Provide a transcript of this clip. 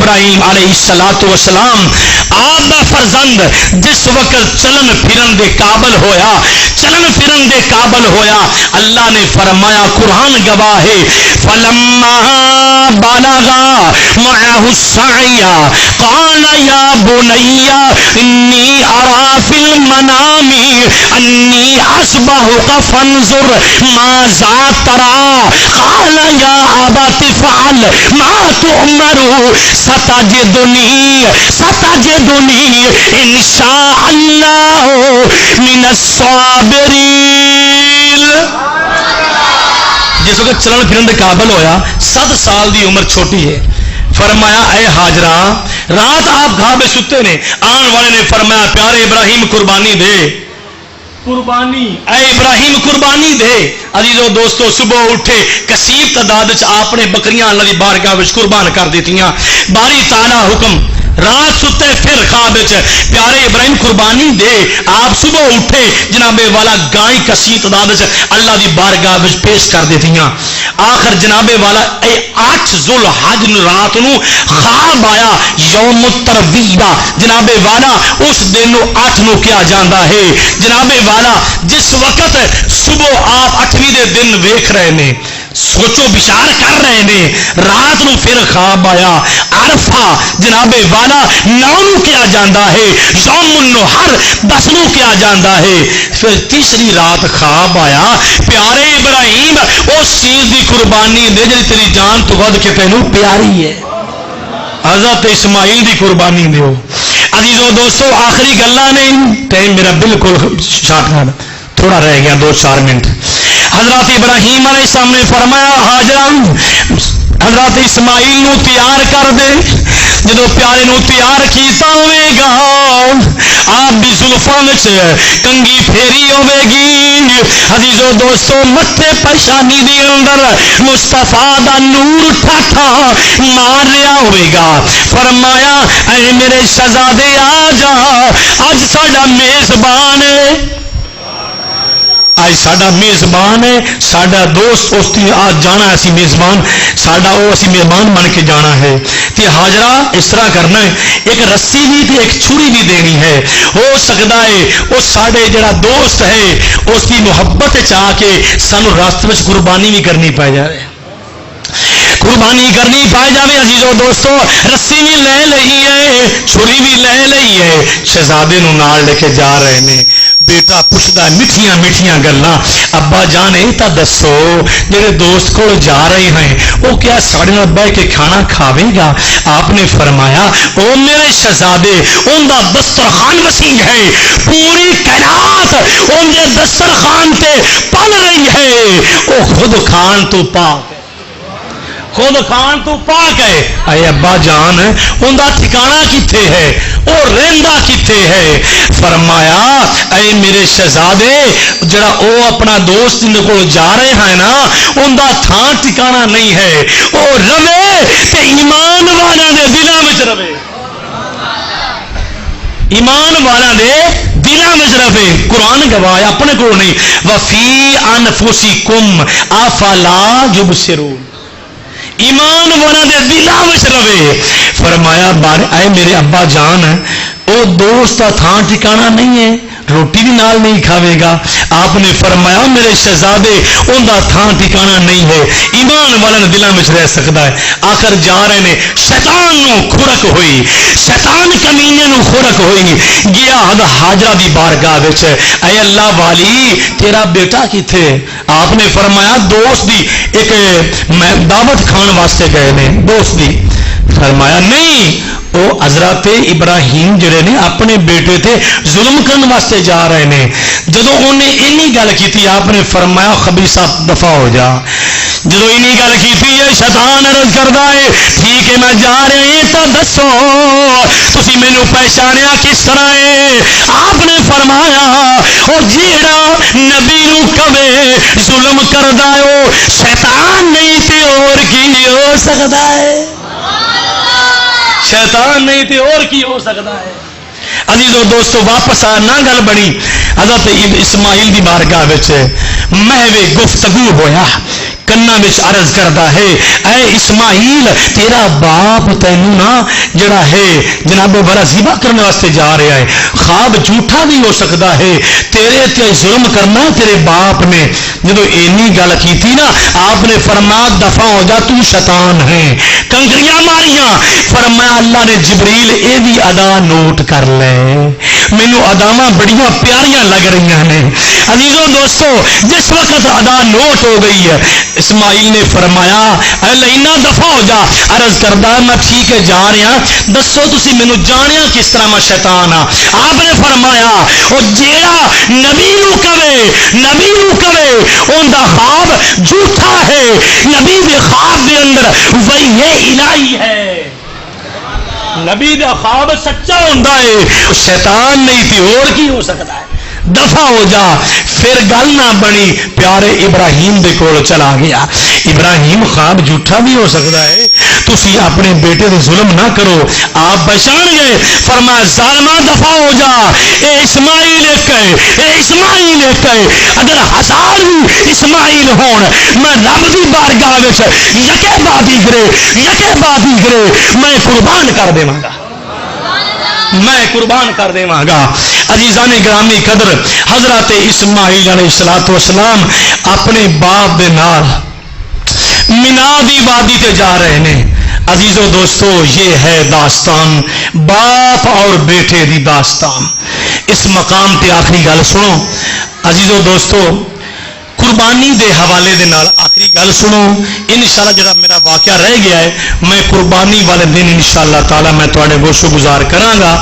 ابراہیم علیہ الصلوۃ والسلام آپ دا فرزند جس وقت چلن پھرن دے قابل ہویا، چلن پھرن دے قابل ہویا، اللہ نے فرمایا قرآن گواہ ہے فلما بلغا معه السعي قال يا بني اني ارى في المنام اني اصبحك فانظر ماذا ترى قال يا ابت افعل ما تؤمر ستجدني ان شاء الله من الصابرين. جس وقت چلن پھرن دے قابل ہویا، 7 سال دی عمر چھوٹی ہے، فرمایا اے ہاجرہ رات آپ گھابے ستے نے، آن والے نے فرمایا پیارے ابراہیم قربانی دے، قربانی اے ابراہیم قربانی دے. عزیزو دوستو صبح اٹھے کثیر تعداد آپ نے بکریاں اللہ دی بارگاہ وچ قربان کر دیتیاں. باری تعالی حکم رات ستے پھر خواب پیارے ابراہیم قربانی دے. آپ صبح اٹھے جناب والا گائیں کثیر تعداد اللہ دی بارگاہ وچ پیش کر دیتیاں. آخر جناب والا 8 ذوالحج رات نو خواب آیا یوم الترویہ. جناب والا اس دن 8 نو کیا جاندا ہے جناب والا جس وقت صبح آپ 8ویں دے دن ویکھ رہے نے، سوچو بشار کر رہے نے، رات نو پھر خواب آیا عرفہ جناب والا 9 کیا جاندا ہے، یوم النحر 10 کیا جاندا ہے. پھر تیسری رات خواب آیا پیارے ابراہیم اس چیز دی قربانی دے جی تیری جان تو ود کے تینوں پیاری ہے، حضرت اسماعیل دی قربانی دیو. عزیزو دوستو آخری گلاں نے، ٹائم میرا بالکل شارٹ تھوڑا رہ گیا 2-4 منٹ. حضرت ابراہیم علیہ السلام نے فرمایا ہاجرہ حضرت اسماعیل نو تیار کر دے. جدو پیارے نو تیار کیتا ہوئے گا آپ بھی زلفاں وچ کنگھی پھیری ہوے گی. عزیزو دوستو متھے پریشانی دی اندر مصطفیٰ دا نور ٹھاٹھا مار رہا ہوئے گا. فرمایا اے میرے شہزادے آ جا، اج ساڈا میزبان ہے، آج ساڈا میزبان ہے، ساڈا دوست اس کی آج جانا ہے، اسی میزبان ساڈا وہ اسی مہمان بن کے جانا ہے. تے ہاجرہ اس طرح کرنا ہے، ایک رسی بھی تے ایک چھری بھی دینی ہے. ہو سکتا ہے وہ ساڈے جڑا دوست ہے اس کی محبت چاہ کے سانو راستے میں قربانی بھی کرنی پائے جائے، قربانی کرنی پائے جاوے. عزیزو دوستو رسی بھی لے لئی ہے، چھری بھی لے لئی ہے، شہزادے نو نال لے کے جا رہے نے. بیٹا پوچھتا میٹھیاں میٹھیاں گلاں، ابا جان یہ تو دسو جڑے دوست کو جا رہے ہیں وہ کیا ساڑے نال بیٹھ کے کھانا کھاوے گا؟ آپ نے فرمایا او میرے شہزادے ان دا دسترخوان وسیع ہے، پوری کائنات ان دے دسترخوان تے پل رہی ہے، وہ خود کھان تو پاک، خود کھان تو پاک ہے. اے ابا جان ان دا ٹھکانہ کتھے ہے، وہ رہندا کتھے ہے؟ فرمایا اے میرے شہزادے جڑا او اپنا دوست جن کو جا رہے ہیں نا ان دا تھان ٹھکانہ نہیں ہے، وہ روے تے ایمان والا دے دلاں وچ روے، ایمان والا دے دلاں وچ روے. قرآن گواہ اپنے کو نہیں، وفی انفسکم افلا یبصرون، ایمان والا دے دلاں وچ روے. فرمایا اے میرے ابا جان او دوست کا تھان ٹھکانہ نہیں ہے، روٹی بھی نال نہیں کھاوے گا. آپ نے فرمایا میرے شہزادے ان کا تھان ٹھکانہ نہیں ہے، ایمان والا دلاں وچ رہ سکتا ہے. آخر جا رہے نے، شیطان نو خورک ہوئی، شیطان کمینے نو خورک ہوئی. گیا ہاجرہ دی بارگاہ وچ، اے اللہ والی تیرا بیٹا کتھے؟ آپ نے فرمایا دوست دی ایک دعوت کھان واسطے گئے نے، دوست دی. فرمایا نہیں وہ حضرت ابراہیم جڑے نے اپنے بیٹے تے ظلم کرنے واسطے جا رہے ہیں. جدو انہیں اینی گل کی آپ نے فرمایا خبیثہ دفع ہو جا. جدو اینی گل کی شیطان عرض کردا ہے ٹھیک ہے میں جا رہا ہوں تو دسو تسی مینوں پہچانیا کس طرح ہے؟ آپ نے فرمایا اور جیڑا نبی نو کہے ظلم کردا ہے وہ شیطان نہیں تے اور کی ہو سکتا ہے؟ شیطان نہیں تے اور کی ہو سکتا ہے؟ عزیزو دوستو واپس نہ گل بنی حضرت اسماعیل دی بارگاہ وچ محو گفتگو ہویا. کنا وچ عرض کرتا ہے اے اسماعیل تیرا باپ تینوں نا جڑا ہے جناب والا ذبح کرنے واسطے جا رہا ہے خواب جھوٹا بھی ہو سکتا ہے تیرے تے ظلم کرنا تیرے باپ نے جدو اینی گل کی نا آپ نے فرمایا دفع ہو جا تو شیطان ہے کنکریاں ماریاں فرمایا اللہ نے جبریل اے بھی ادا نوٹ کر لے مینو اداواں بڑیاں پیاریاں لگ رہی ہیں عزیزوں دوستو جس وقت ادا نوٹ ہو گئی ہے اسماعیل نے فرمایا لینا دفع ہو جا عرض کردہ میں ٹھیک ہے جا رہا دسو تسی مینو جانیا کس طرح میں شیطان ہاں آپ نے فرمایا او جیڑا نبی نو کہے اون دا خواب جھوٹا ہے نبی دے خواب دے اندر وہی الہی ہے نبی دا خواب سچا ہوندا ہے شیطان نہیں تھی اور کی ہو سکتا ہے دفع ہو جا پھر گل نہ بنی پیارے ابراہیم دے کول چلا گیا ابراہیم خواب جھوٹا بھی ہو سکتا ہے تسی اپنے بیٹے دے ظلم نہ کرو آپ پہچان گئے فرمایا ظالمہ دفع ہو جا اے اسماعیل ایک ہے اگر 1000 بھی اسماعیل ہون میں رب دی بارگاہ وچ یکے بعد ہی میں قربان کر دیواں گا عزیزان گرامی قدر حضرت اسماعیل علیہ السلام اپنے باپ دے نال مینا دی وادی تے جا رہے ہیں عزیزو دوستو یہ ہے داستان باپ اور بیٹے دی داستان اس مقام تے آخری گل سنو عزیزو دوستو قربانی دے حوالے دے نال آخری گل سنو انشاءاللہ جڑا میرا واقعہ رہ گیا ہے میں قربانی والے دن انشاءاللہ تعالی میں تواڈے گوشو گزار کراں گا